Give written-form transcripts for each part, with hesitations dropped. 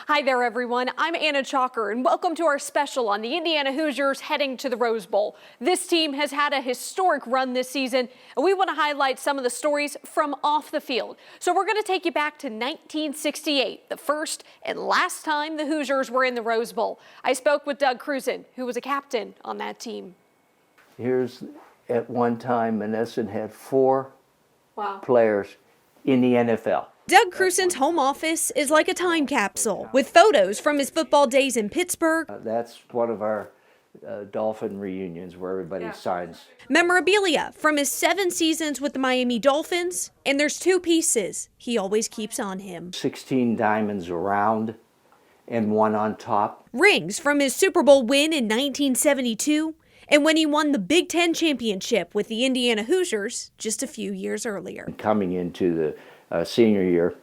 Hi there, everyone. I'm Anna Chalker, and welcome to our special on the Indiana Hoosiers heading to the Rose Bowl. This team has had a historic run this season, and we want to highlight some of the stories from off the field. So we're going to take you back to 1968, the first and last time the Hoosiers were in the Rose Bowl. I spoke with Doug Cruzen, who was a captain on that team. Here's at one time, Menneson had four players in the NFL. Doug Cruzen's home office is like a time capsule with photos from his football days in Pittsburgh. That's one of our Dolphin reunions where everybody signs. Memorabilia from his 7 seasons with the Miami Dolphins, and there's 2 pieces he always keeps on him. 16 diamonds around and 1 on top. Rings from his Super Bowl win in 1972 and when he won the Big Ten championship with the Indiana Hoosiers just a few years earlier. Coming into the senior year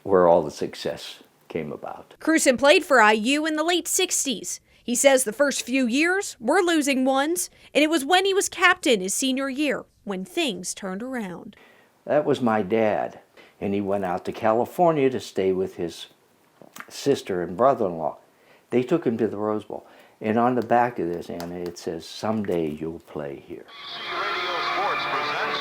where all the success came about. Cruzen played for IU in the late 60s. He says the first few years were losing ones, and it was when he was captain his senior year when things turned around. That was my dad, and he went out to California to stay with his sister and brother-in-law. They took him to the Rose Bowl. And on the back of this, Anna, it says, "Someday you'll play here." Radio Sports presents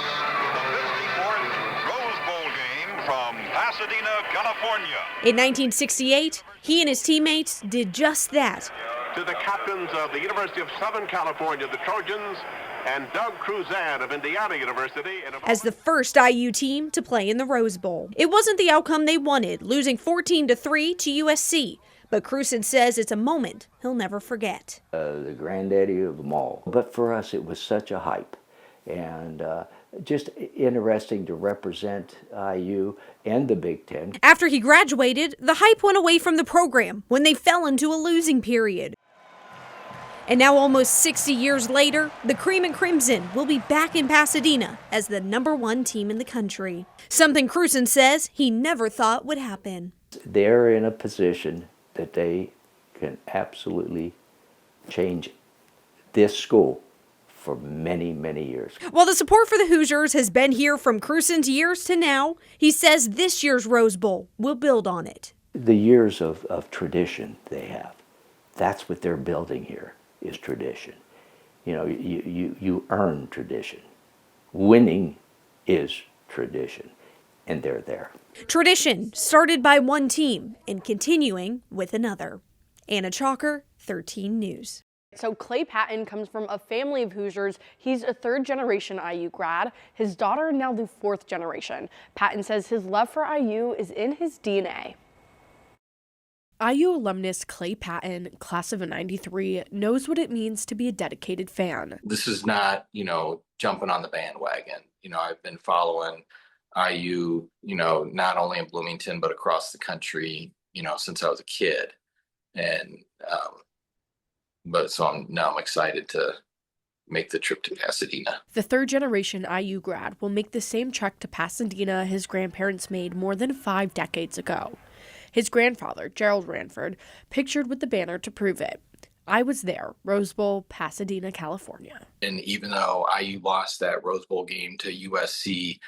the 54th Rose Bowl game from Pasadena, California. In 1968, he and his teammates did just that. To the captains of the University of Southern California, the Trojans, and Doug Cruzen of Indiana University. As the first IU team to play in the Rose Bowl. It wasn't the outcome they wanted, losing 14-3 to USC. But Cruzen says it's a moment he'll never forget. The granddaddy of them all. But for us, it was such a hype. And just interesting to represent IU and the Big Ten. After he graduated, the hype went away from the program when they fell into a losing period. And now almost 60 years later, the Cream and Crimson will be back in Pasadena as the #1 team in the country. Something Cruzen says he never thought would happen. They're in a position that they can absolutely change this school for many, many years. While the support for the Hoosiers has been here from Cruzen's years to now, he says this year's Rose Bowl will build on it. The years of tradition they have, that's what they're building here, is tradition. You know, you earn tradition. Winning is tradition, and they're there. Tradition started by one team and continuing with another. Anna Chalker, 13 News. So Clay Patton comes from a family of Hoosiers. He's a 3rd-generation IU grad. His daughter now the 4th generation. Patton says his love for IU is in his DNA. IU alumnus Clay Patton, class of '93, knows what it means to be a dedicated fan. This is not, jumping on the bandwagon. I've been following IU, not only in Bloomington, but across the country, since I was a kid. And, now I'm excited to make the trip to Pasadena. The 3rd-generation IU grad will make the same trek to Pasadena his grandparents made more than 5 decades ago. His grandfather, Gerald Ranford, pictured with the banner to prove it. I was there, Rose Bowl, Pasadena, California. And even though IU lost that Rose Bowl game to USC,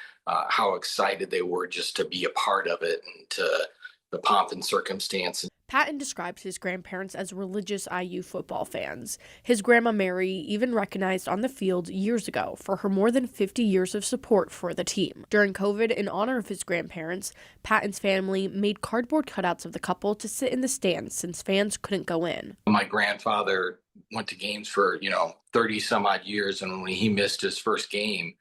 how excited they were just to be a part of it and to the pomp and circumstance. Patton describes his grandparents as religious IU football fans. His grandma Mary even recognized on the field years ago for her more than 50 years of support for the team. During COVID, in honor of his grandparents, Patton's family made cardboard cutouts of the couple to sit in the stands since fans couldn't go in. My grandfather went to games for, 30 some odd years, and when he missed his first game,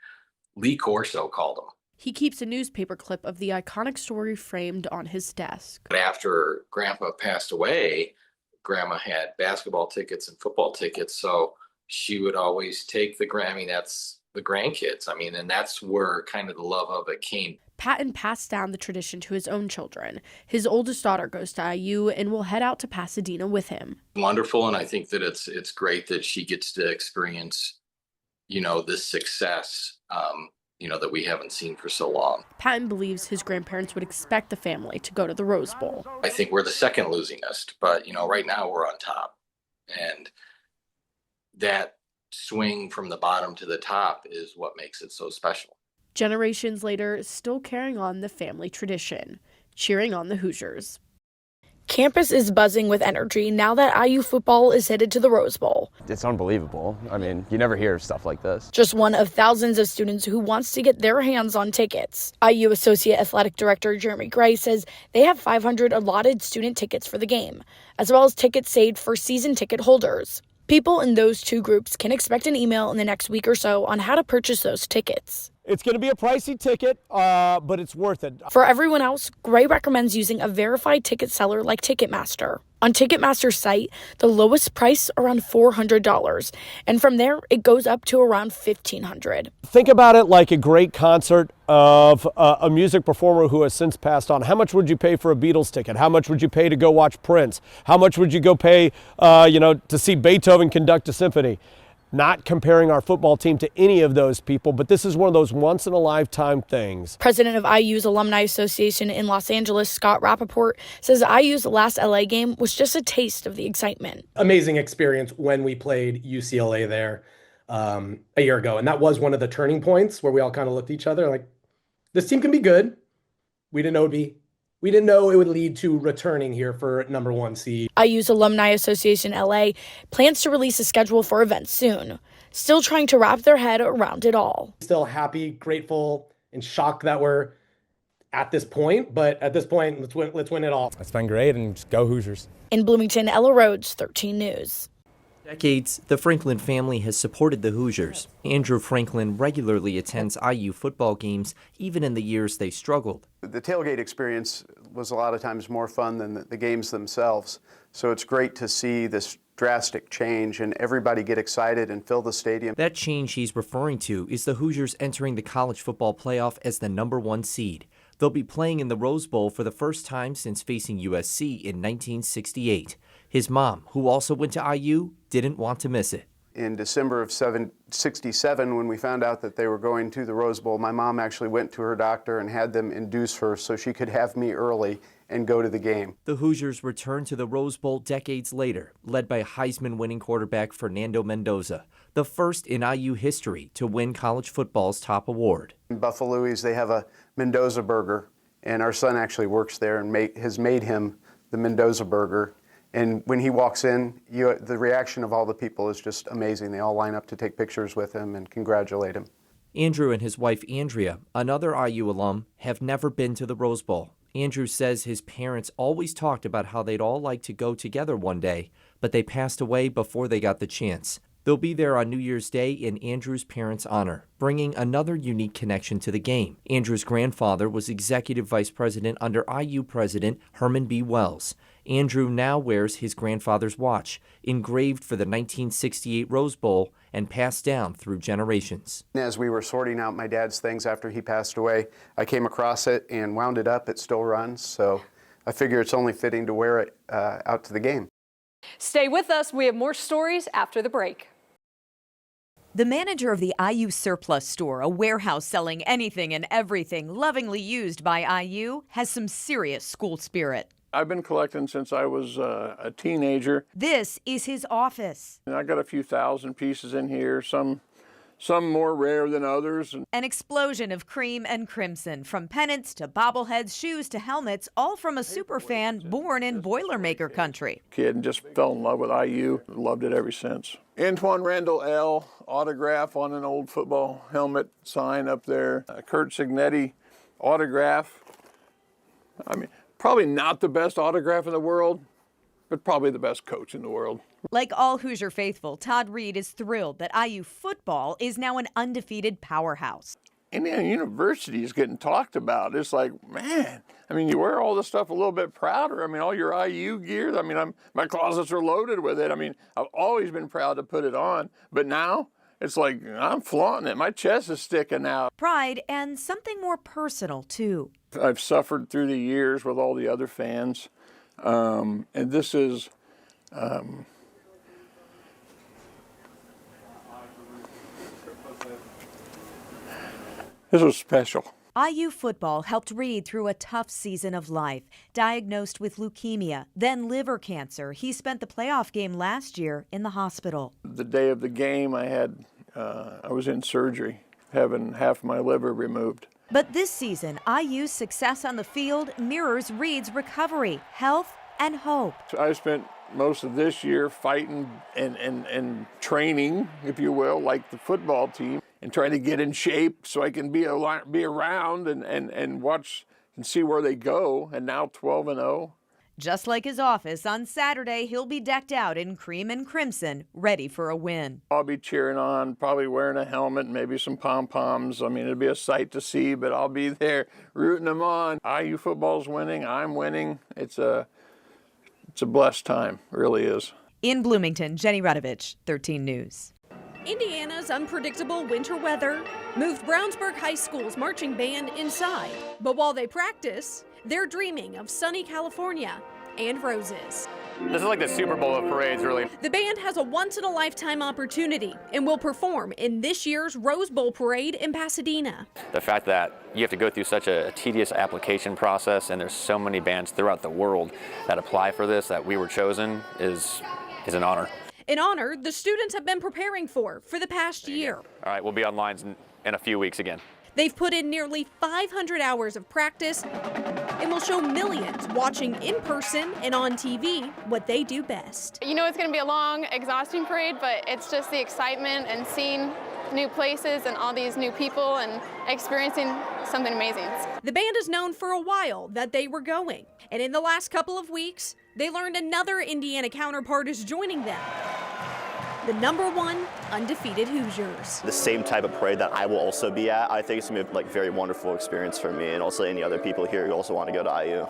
Lee Corso called him. He keeps a newspaper clip of the iconic story framed on his desk. But after Grandpa passed away, Grandma had basketball tickets and football tickets, so she would always take the Grammy. That's the grandkids. And that's where kind of the love of it came. Patton passed down the tradition to his own children. His oldest daughter goes to IU and will head out to Pasadena with him. Wonderful, and I think that it's great that she gets to experience, this success. That we haven't seen for so long. Patton believes his grandparents would expect the family to go to the Rose Bowl. I think we're the second losingest, but, right now we're on top. And that swing from the bottom to the top is what makes it so special. Generations later, still carrying on the family tradition, cheering on the Hoosiers. Campus is buzzing with energy now that IU football is headed to the Rose Bowl. It's unbelievable. I mean, you never hear stuff like this. Just one of thousands of students who wants to get their hands on tickets. IU Associate Athletic Director Jeremy Gray says they have 500 allotted student tickets for the game, as well as tickets saved for season ticket holders. People in those two groups can expect an email in the next week or so on how to purchase those tickets. It's going to be a pricey ticket, but it's worth it. For everyone else, Gray recommends using a verified ticket seller like Ticketmaster. On Ticketmaster's site, the lowest price around $400, and from there, it goes up to around $1,500. Think about it like a great concert of a music performer who has since passed on. How much would you pay for a Beatles ticket? How much would you pay to go watch Prince? How much would you go pay, to see Beethoven conduct a symphony? Not comparing our football team to any of those people, but this is one of those once-in-a-lifetime things. President of IU's Alumni Association in Los Angeles, Scott Rappaport, says IU's last LA game was just a taste of the excitement. Amazing experience when we played UCLA there a year ago. And that was one of the turning points where we all kind of looked at each other like, this team can be good. We didn't know it would lead to returning here for number 1 seed. IU's Alumni Association LA plans to release a schedule for events soon, still trying to wrap their head around it all. Still happy, grateful, and shocked that we're at this point. But at this point, let's win it all. It's been great, and just go Hoosiers. In Bloomington, Ella Rhodes, 13 News. Decades, the Franklin family has supported the Hoosiers. Andrew Franklin regularly attends IU football games, even in the years they struggled. The tailgate experience was a lot of times more fun than the games themselves. So it's great to see this drastic change and everybody get excited and fill the stadium. That change he's referring to is the Hoosiers entering the college football playoff as the number 1 seed. They'll be playing in the Rose Bowl for the first time since facing USC in 1968. His mom, who also went to IU, didn't want to miss it. In December of 1967, when we found out that they were going to the Rose Bowl, my mom actually went to her doctor and had them induce her so she could have me early and go to the game. The Hoosiers returned to the Rose Bowl decades later, led by Heisman-winning quarterback Fernando Mendoza, the first in IU history to win college football's top award. In Buffalo's, they have a Mendoza burger, and our son actually works there and has made him the Mendoza burger. And when he walks in, the reaction of all the people is just amazing. They all line up to take pictures with him and congratulate him. Andrew and his wife Andrea, another IU alum, have never been to the Rose Bowl. Andrew says his parents always talked about how they'd all like to go together one day, but they passed away before they got the chance. They'll be there on New Year's Day in Andrew's parents' honor, bringing another unique connection to the game. Andrew's grandfather was executive vice president under IU president Herman B. Wells. Andrew now wears his grandfather's watch, engraved for the 1968 Rose Bowl and passed down through generations. As we were sorting out my dad's things after he passed away, I came across it and wound it up. It still runs, so I figure it's only fitting to wear it out to the game. Stay with us. We have more stories after the break. The manager of the IU Surplus store, a warehouse selling anything and everything lovingly used by IU, has some serious school spirit. I've been collecting since I was a teenager. This is his office. And I got a few thousand pieces in here, some more rare than others. An explosion of cream and crimson, from pennants to bobbleheads, shoes to helmets, all from a superfan born in Boilermaker country. Kid and just fell in love with IU, loved it ever since. Antoine Randall L. autograph on an old football helmet sign up there. Kurt Signetti autograph. I mean, probably not the best autograph in the world, but probably the best coach in the world. Like all Hoosier faithful, Todd Reed is thrilled that IU football is now an undefeated powerhouse. Indiana University is getting talked about. It's like, man, I mean, you wear all this stuff a little bit prouder. I mean, all your IU gear, I mean, my closets are loaded with it. I mean, I've always been proud to put it on, but now it's like I'm flaunting it. My chest is sticking out. Pride and something more personal, too. I've suffered through the years with all the other fans, and this is this was special. IU football helped Reed through a tough season of life. Diagnosed with leukemia, then liver cancer, he spent the playoff game last year in the hospital. The day of the game, I was in surgery, having half my liver removed. But this season, IU's success on the field mirrors Reed's recovery, health, and hope. I spent most of this year fighting and training, if you will, like the football team, and trying to get in shape so I can be around and watch and see where they go. And now 12-0. Just like his office, on Saturday, he'll be decked out in cream and crimson, ready for a win. I'll be cheering on, probably wearing a helmet, maybe some pom-poms. I mean, it'll be a sight to see, but I'll be there rooting them on. IU football's winning, I'm winning. It's a blessed time, it really is. In Bloomington, Jenny Radovich, 13 News. Indiana's unpredictable winter weather moved Brownsburg High School's marching band inside. But while they practice, they're dreaming of sunny California and roses. This is like the Super Bowl of parades, really. The band has a once-in-a-lifetime opportunity and will perform in this year's Rose Bowl parade in Pasadena. The fact that you have to go through such a tedious application process, and there's so many bands throughout the world that apply for this, that we were chosen, is an honor. An honor the students have been preparing for the past year. All right, we'll be on lines in a few weeks again. They've put in nearly 500 hours of practice and will show millions watching in person and on TV what they do best. You know it's going to be a long, exhausting parade, but it's just the excitement and seeing new places and all these new people and experiencing something amazing. The band is known for a while that they were going, and in the last couple of weeks, they learned another Indiana counterpart is joining them. The #1 undefeated Hoosiers. The same type of parade that I will also be at. I think it's going to be a very wonderful experience for me and also any other people here who also want to go to IU.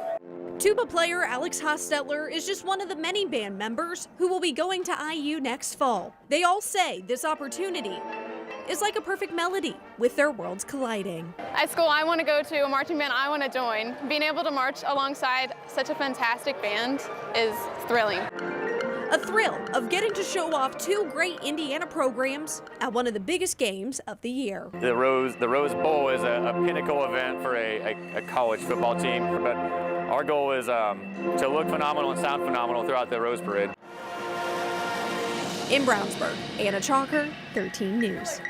Tuba player Alex Hostetler is just one of the many band members who will be going to IU next fall. They all say this opportunity is like a perfect melody with their worlds colliding. At school, I want to go to a marching band I want to join. Being able to march alongside such a fantastic band is thrilling. A thrill of getting to show off 2 great Indiana programs at one of the biggest games of the year. The Rose Bowl is a pinnacle event for a college football team, but our goal is to look phenomenal and sound phenomenal throughout the Rose Parade. In Brownsburg, Anna Chalker, 13 News.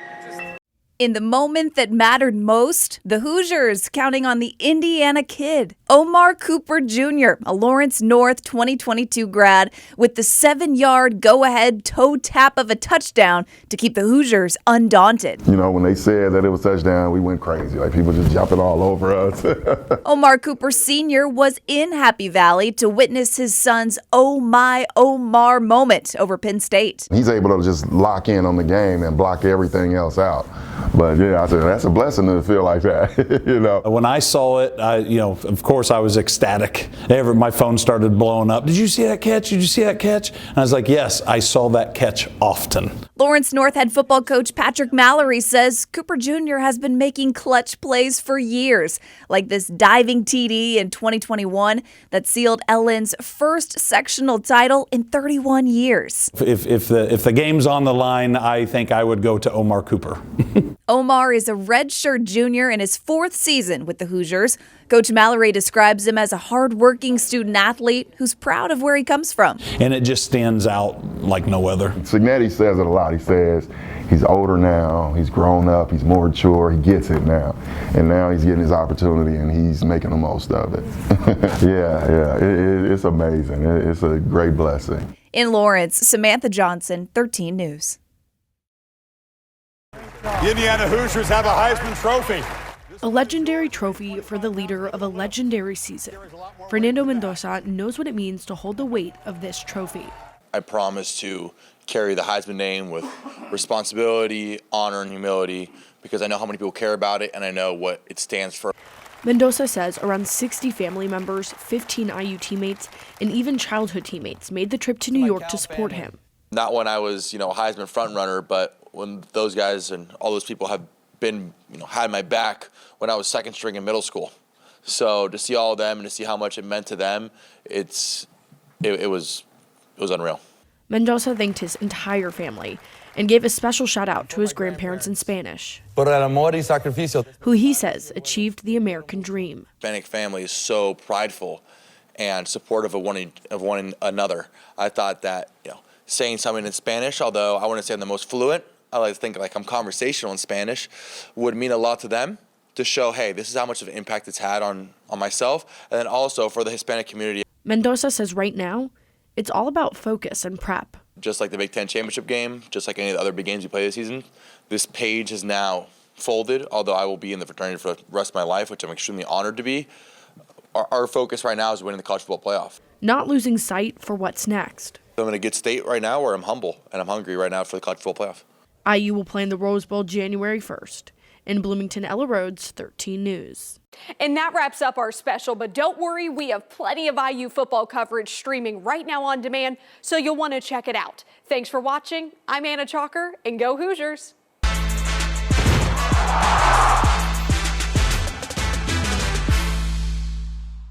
In the moment that mattered most, the Hoosiers counting on the Indiana kid, Omar Cooper Jr., a Lawrence North 2022 grad, with the 7-yard go-ahead toe tap of a touchdown to keep the Hoosiers undaunted. You know, when they said that it was touchdown, we went crazy. Like, people just jumping all over us. Omar Cooper Sr. was in Happy Valley to witness his son's oh my Omar moment over Penn State. He's able to just lock in on the game and block everything else out. But yeah, I said, that's a blessing to feel like that, you know. When I saw it, of course I was ecstatic. My phone started blowing up. Did you see that catch? Did you see that catch? And I was like, yes, I saw that catch often. Lawrence North head football coach Patrick Mallory says Cooper Jr. has been making clutch plays for years, like this diving TD in 2021 that sealed Ellen's first sectional title in 31 years. If the game's on the line, I think I would go to Omar Cooper. Omar is a redshirt junior in his 4th season with the Hoosiers. Coach Mallory describes him as a hardworking student athlete who's proud of where he comes from. And it just stands out like no other. Signetti says it a lot. He says he's older now, he's grown up, he's more mature, he gets it now. And now he's getting his opportunity and he's making the most of it. It's amazing. It's a great blessing. In Lawrence, Samantha Johnson, 13 News. The Indiana Hoosiers have a Heisman Trophy. A legendary trophy for the leader of a legendary season. Fernando Mendoza knows what it means to hold the weight of this trophy. I promise to carry the Heisman name with responsibility, honor, and humility because I know how many people care about it and I know what it stands for. Mendoza says around 60 family members, 15 IU teammates, and even childhood teammates made the trip to New York to support him. Not when I was, a Heisman frontrunner, but when those guys and all those people have been, had my back when I was second string in middle school. So to see all of them and to see how much it meant to them, it was unreal. Mendoza thanked his entire family and gave a special shout out to his grandparents in Spanish, who he says achieved the American dream. Hispanic family is so prideful and supportive of one another. I thought that, saying something in Spanish, although I wouldn't say I'm the most fluent, I like to think like I'm conversational in Spanish, would mean a lot to them to show, hey, this is how much of an impact it's had on myself, and then also for the Hispanic community. Mendoza says right now, it's all about focus and prep. Just like the Big Ten championship game, just like any of the other big games you play this season, this page is now folded, although I will be in the fraternity for the rest of my life, which I'm extremely honored to be. Our focus right now is winning the college football playoff. Not losing sight for what's next. I'm in a good state right now where I'm humble and I'm hungry right now for the college football playoff. IU will play in the Rose Bowl January 1st. In Bloomington, Ella Rhodes, 13 News. And that wraps up our special, but don't worry, we have plenty of IU football coverage streaming right now on demand, so you'll want to check it out. Thanks for watching. I'm Anna Chalker, and go Hoosiers.